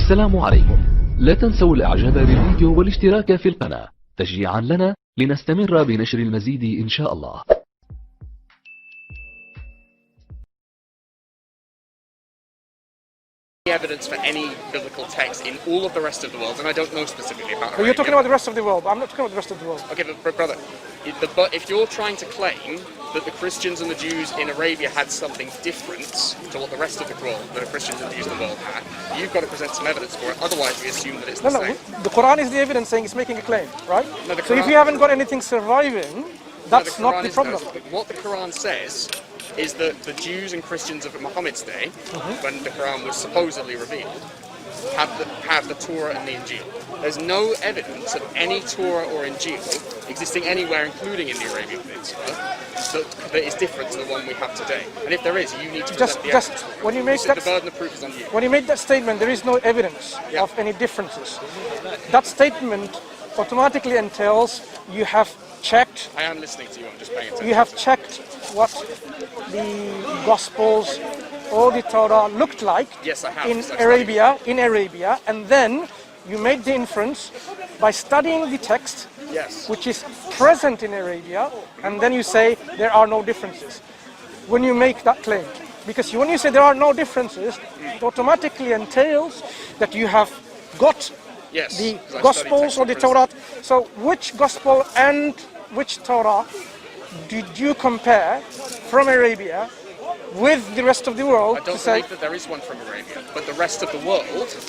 السلام عليكم. لا تنسوا الاعجاب بالفيديو والاشتراك في القناة تشجيعا لنا لنستمر بنشر المزيد ان شاء الله. Evidence for any biblical text in all of the rest of the world, and I don't know specifically about Arabia. But you're talking about the rest of the world, but I'm not talking about the rest of the world. Okay, but brother, if you're trying to claim that the Christians and the Jews in Arabia had something different to what the rest of the world, the Christians and the Jews in the world had, you've got to present some evidence for it. Otherwise, we assume that it's the same. No, the Quran is the evidence saying it's making a claim, right? No, so if you haven't got anything surviving, that's not the problem. What the Quran says is that the Jews and Christians of Muhammad's day, when the Quran was supposedly revealed, have the Torah and the Injil. There's no evidence of any Torah or Injil existing anywhere, including in the Arabian Peninsula, that is different to the one we have today. And if there is, you need to present the evidence. When you make that, the burden of proof is on you. When you make that statement, there is no evidence of any differences. That statement automatically entails you have checked. I am listening to you. I'm just paying attention. You have checked what the Gospels or the Torah looked like. Yes, I have. In Arabia, and then you made the inference by studying the text, which is present in Arabia, and then you say there are no differences. When you make that claim, because when you say there are no differences, it automatically entails that you have got the Gospels or the Torah. So which Gospel and which Torah did you compare from Arabia with the rest of the world? I don't believe that there is one from Arabia, but the rest of the world...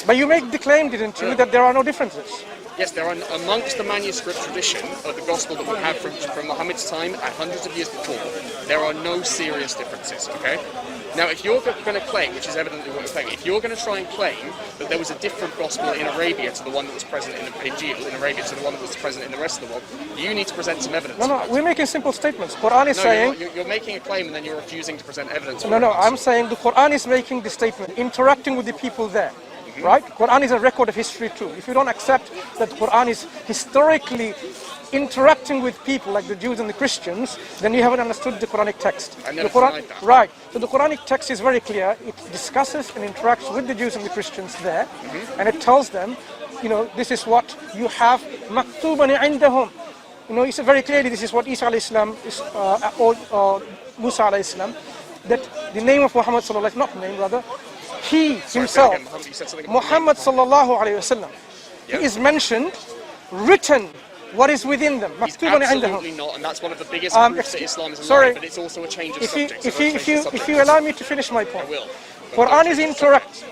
But you make the claim, didn't you, that there are no differences? Yes, there are amongst the manuscript tradition of the Gospel that we have from Muhammad's time and hundreds of years before, there are no serious differences, okay? Now, if you're going to claim, which is evidently what you're claiming, if you're going to try and claim that there was a different Gospel in Arabia to the one that was present in Injil, in Arabia to the one that was present in the rest of the world, you need to present some evidence. No, we're making simple statements. Quran is saying... You're making a claim and then you're refusing to present evidence. No, I'm saying the Quran is making the statement, interacting with the people there. Right? Quran is a record of history too. If you don't accept that the Quran is historically interacting with people like the Jews and the Christians, then you haven't understood the Quranic text. I never denied that. Right. So the Quranic text is very clear. It discusses and interacts with the Jews and the Christians there, and it tells them, this is what you have maktuban indahum. It's very clearly this is what Isa alayhi salam is, or Musa alayhi salam, that the name of Muhammad sallallahu alaihi wasallam, not name rather, he himself, Muhammad sallallahu alaihi wasallam, he is mentioned, written, what is within them. He's absolutely not, and that's one of the biggest proofs that Islam is alive, but it's also a change of subject. If you allow me to finish my point. I will. Quran is interact.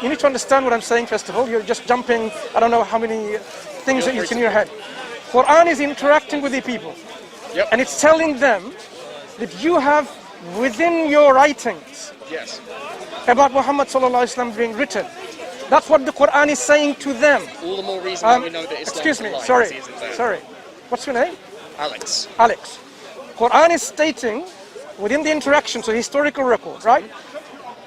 You need to understand what I'm saying first of all. You're just jumping, I don't know how many things that is in your head. Quran is interacting with the people. And it's telling them that you have within your writings about Muhammad sallallahu alaihi wasallam being written. That's what the Quran is saying to them. All the more reason why we know that Islam excuse me, sorry. What's your name? Alex. Quran is stating within the interaction, so historical record, right?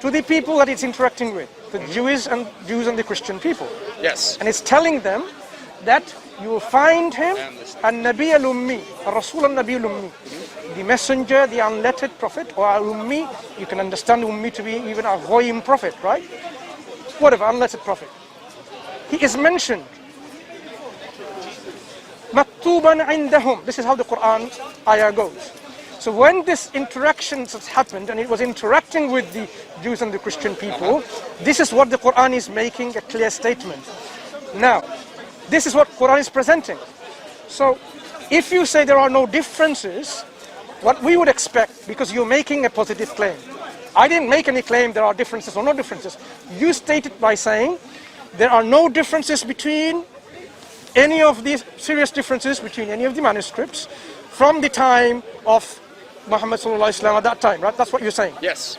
To the people that it's interacting with, the Jews and the Christian people. Yes. And it's telling them that you will find him an-Nabi al-Ummi, Rasul an-Nabi al-Ummi, the messenger, the unlettered prophet, or al-Ummi. You can understand Ummi to be even a Ghoim prophet, right? Whatever, unlettered prophet. He is mentioned. Maktuban indahum. This is how the Quran ayah goes. So when this interaction has happened, and it was interacting with the Jews and the Christian people, this is what the Quran is making a clear statement. Now, this is what Quran is presenting. So, if you say there are no differences, what we would expect, because you're making a positive claim. I didn't make any claim there are differences or no differences. You stated by saying there are no differences between any of these serious differences between any of the manuscripts from the time of Muhammad sallallahu alaihi wasallam at that time, right? That's what you're saying. Yes.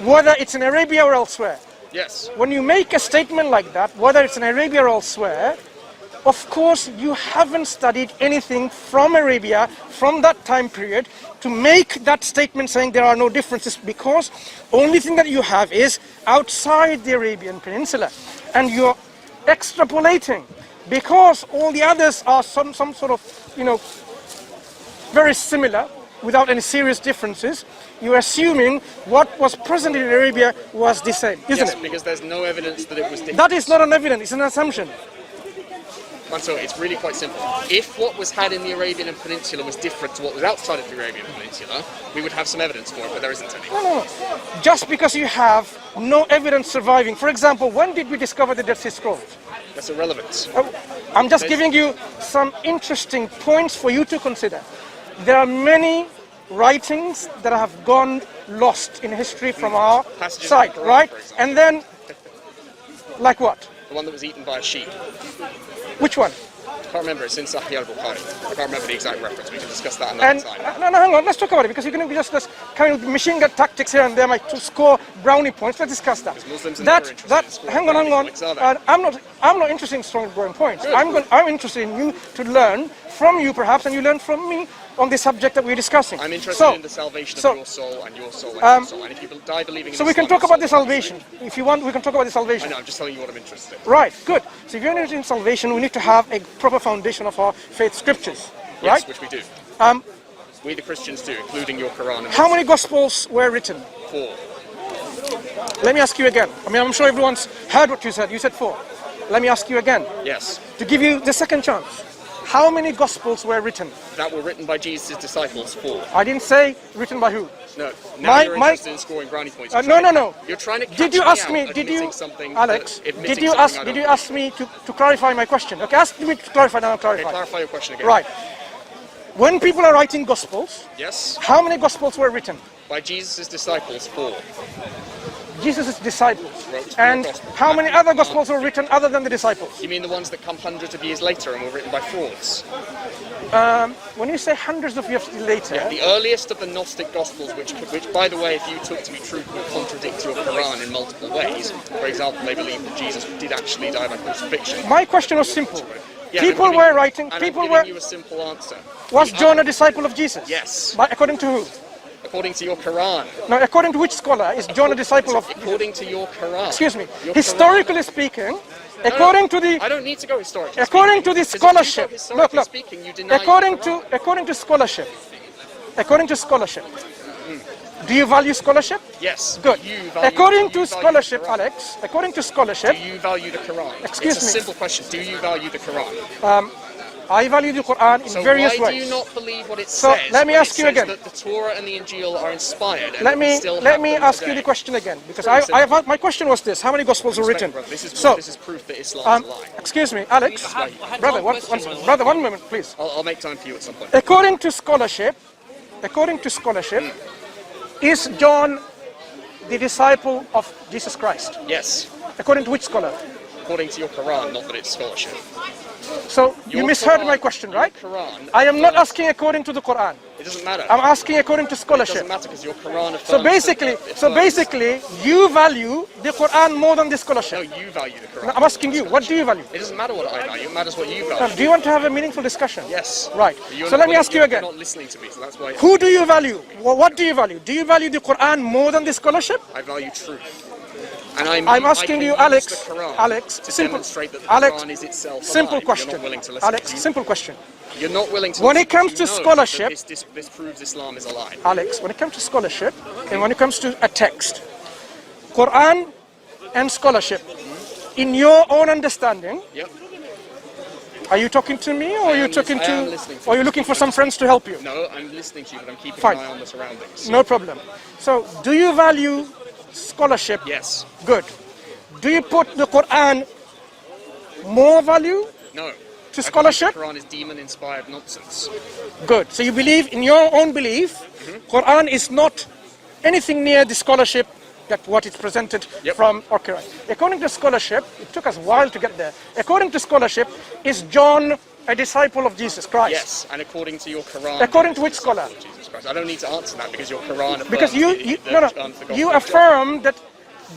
Whether it's in Arabia or elsewhere. Yes. When you make a statement like that, whether it's in Arabia or elsewhere, of course you haven't studied anything from Arabia from that time period to make that statement saying there are no differences, because only thing that you have is outside the Arabian Peninsula, and you're extrapolating because all the others are some sort of very similar. without any serious differences, you're assuming what was present in Arabia was the same, isn't Yes, it? because there's no evidence that it was different. That is not an evidence, it's an assumption. Mansour, it's really quite simple. If what was had in the Arabian Peninsula was different to what was outside of the Arabian Peninsula, we would have some evidence for it, but there isn't any. No. Just because you have no evidence surviving. For example, when did we discover the Dead Sea Scrolls? That's irrelevant. I'm just giving you some interesting points for you to consider. There are many writings that have gone lost in history from our Passages side, of the Quran, right? for example. And then, like what? The one that was eaten by a sheep. Which one? I can't remember, it's in Sahih al-Bukhari. I can't remember the exact reference, we can discuss that another And time. no, hang on, let's talk about it because you're going to be just kind of machine gun tactics here and there like, to score brownie points. Let's discuss that. Muslims are never interested in scoring hang on. brownie points, are they? I'm not interested in scoring brownie points. Good. I'm interested in you to learn from you perhaps, and you learn from me on the subject that we're discussing. I'm interested in the salvation of your soul and your soul and your soul. And if you die believing in So we can Islam, talk about the your soul salvation. If you want, we can talk about the I salvation. know, I'm just telling you what I'm interested in. Right, good. So if you're interested in salvation, we need to have a proper foundation of our faith scriptures, right? Yes, which we do. Um, We the Christians do, including your Quran and How many Gospels were written? 4. Let me ask you again. I mean, I'm sure everyone's heard what you said. You said 4. Let me ask you again. Yes. To give you the second chance. How many Gospels were written? That were written by Jesus' disciples, 4. I didn't say written by who. No. Now My- you're my- interested in scoring brownie points. No. You're trying to catch Did you me ask out me? admitting something Alex? that- admitting Did you something ask? I Did don't you ask me to clarify my question? Okay, ask me to clarify. Now I'll Okay, clarify. clarify your question again. Right. When people are writing Gospels, Yes. how many Gospels were written? By Jesus' disciples, 4. Jesus' disciples. Wrote And four Gospels. how many other Gospels were written other than the disciples? You mean the ones that come hundreds of years later and were written by frauds? When you say hundreds of years later, The earliest of the Gnostic Gospels, which, by the way, if you took to be true, would contradict your Quran in multiple ways. For example, they believe that Jesus did actually die by crucifixion. my question was simple. Yeah, People I'm giving- were writing. and People I'm were. giving you a simple answer. Was The John a other- disciple of Jesus? Yes. But according to who? According to your Quran. Now, according to which scholar is John a disciple of? According to your Quran. Excuse me. Your Historically speaking, according to the I don't need to go historically. according to the speaking, because if you scholarship. go historically Look. speaking, you deny According your Quran. to scholarship. According to scholarship. Do you value scholarship? Yes. Good. Do you value, According do you to value scholarship, the Quran? Alex. According to Do scholarship, you value the Quran? Excuse It's a me. simple question. Do you value the Quran? I value the Quran in So various why ways. do you not believe what it So, says? let me when ask it you says again. That the Torah and the Injil are inspired. And Let me still let have me them ask you today. the question again because Very my question was this: how many Gospels were written? Brother, this is So, proof that Islam is a lie. excuse me, Alex, brother, one moment, please. I'll make time for you at some point. According to scholarship, is John the disciple of Jesus Christ? Yes. According to which scholar? According to your Quran, not that it's scholarship. So you Your misheard Quran- my question, your right? Quran I am not affirms- asking according to the Quran. It doesn't matter. I'm asking according to It scholarship. doesn't matter because your Quran affirms. So basically, you value the Quran more than the No, scholarship. you value the Quran. Now, I'm asking you, what do you value? It doesn't matter what I value. It matters what you Now, value. do you want to have a meaningful discussion? Yes. Right. But you're So not let me willing- ask you you're again. not listening to me, so that's why Who do you value? What do you value? Do you value the Quran more than the scholarship? I value truth. And I'm asking you, Alex. Alex, to simple. demonstrate that the Alex, Quran is itself simple alive. question. You're not willing to listen. Alex, simple question. You're not willing to When listen it comes because to you know that scholarship- this proves Islam is a lie. Alex, when it comes to scholarship and when it comes to a text, Quran and scholarship, in your own understanding, Yep. are you talking to me or are you am talking lis- I am to, listening to or are you you. looking for some friends to help you? No, I'm listening to you, but I'm keeping Fine. an eye on the surroundings. No problem. So, do you value scholarship? Yes. Good. Do you put the Quran more value No. to scholarship? The Quran is demon-inspired nonsense. Good. So you believe, in your own belief, Quran is not anything near the scholarship that what is presented Yep. from our Quran. According to scholarship, it took us a while to get there. According to scholarship, is John a disciple of Jesus Christ? Yes, and according to your Quran. According to he is which a disciple scholar? of Jesus Christ. I don't need to answer that because your Quran affirms Because you the gospel you of John. affirm that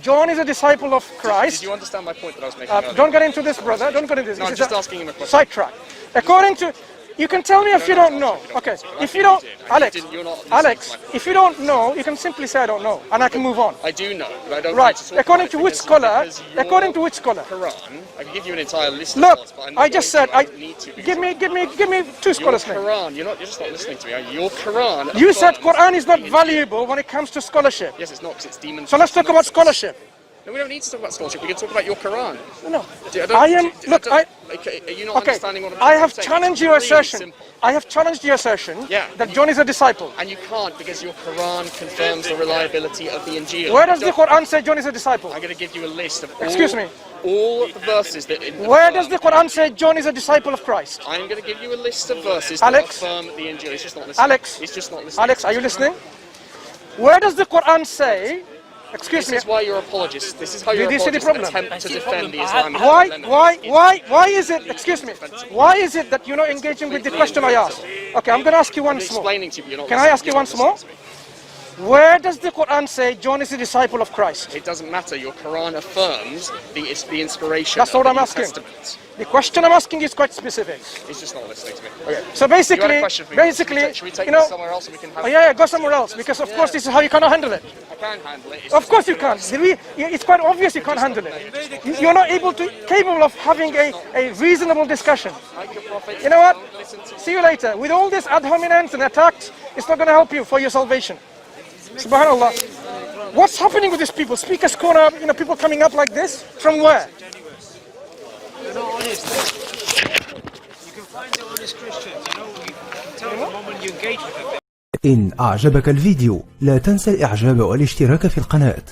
John is a disciple of Christ. Did you understand my point that I was making earlier? Don't get into this, brother. Don't get into this. No, I'm This is just a asking him a question. sidetrack. According to, You can tell me if you don't know. Okay. If you don't, Alex, if you don't know, you can simply say I don't know, and I can move on. I do know, but I don't. Right. Need to According to which scholar? According to which scholar? Quran. I can give you an entire list. Look, of scholars, but I'm not I just going said. to. I don't need to. Give me two scholars' names. Quran. You're just not listening to me. Are you? Your Quran. You said Quran is not valuable when it comes to scholarship. Yes, it's not because it's demon. So let's talk about scholarship. No, we don't need to talk about scholarship. We can talk about your Quran. No. I am. Look, are you not understanding what I'm I have saying? challenged your assertion. I have challenged your assertion that John is a disciple. And you can't because your Quran confirms the reliability of the Injil. Where does the Quran say John is a disciple? I'm going to give you a list of all the verses that. Where does the Quran say John is a disciple of Christ? I'm going to give you a list of verses that affirm the Injil. He's just not listening. He's just not listening. Alex, are you listening? Where does the Quran say? Excuse me. This is why you're apologists. This is how your apologists attempt to defend the Islamic dilemma. Why is it, excuse me, why is it that you're not engaging with the question I asked? Okay, I'm going to ask you once more. Can I ask you once more? Where does the Quran say John is a disciple of Christ? It doesn't matter. Your Quran affirms the inspiration. That's what I'm asking. The question I'm asking is quite specific. He's just not listening to me. Okay. So basically, should we take this somewhere else so we can have go somewhere else, because of course this is how you cannot handle it. I can handle it. Of course you can. It's quite obvious you can't handle it. You're not capable of having a reasonable discussion. You know what? See you later. With all this ad hominems and attacks, it's not going to help you for your salvation. Subhanallah. What's happening with these people? Speakers corner, people coming up like this? From where? They're not honest. You can find the honest Christians, you can tell them the moment you engage with them. إن أعجبك الفيديو لا تنسى الإعجاب والاشتراك في القناة.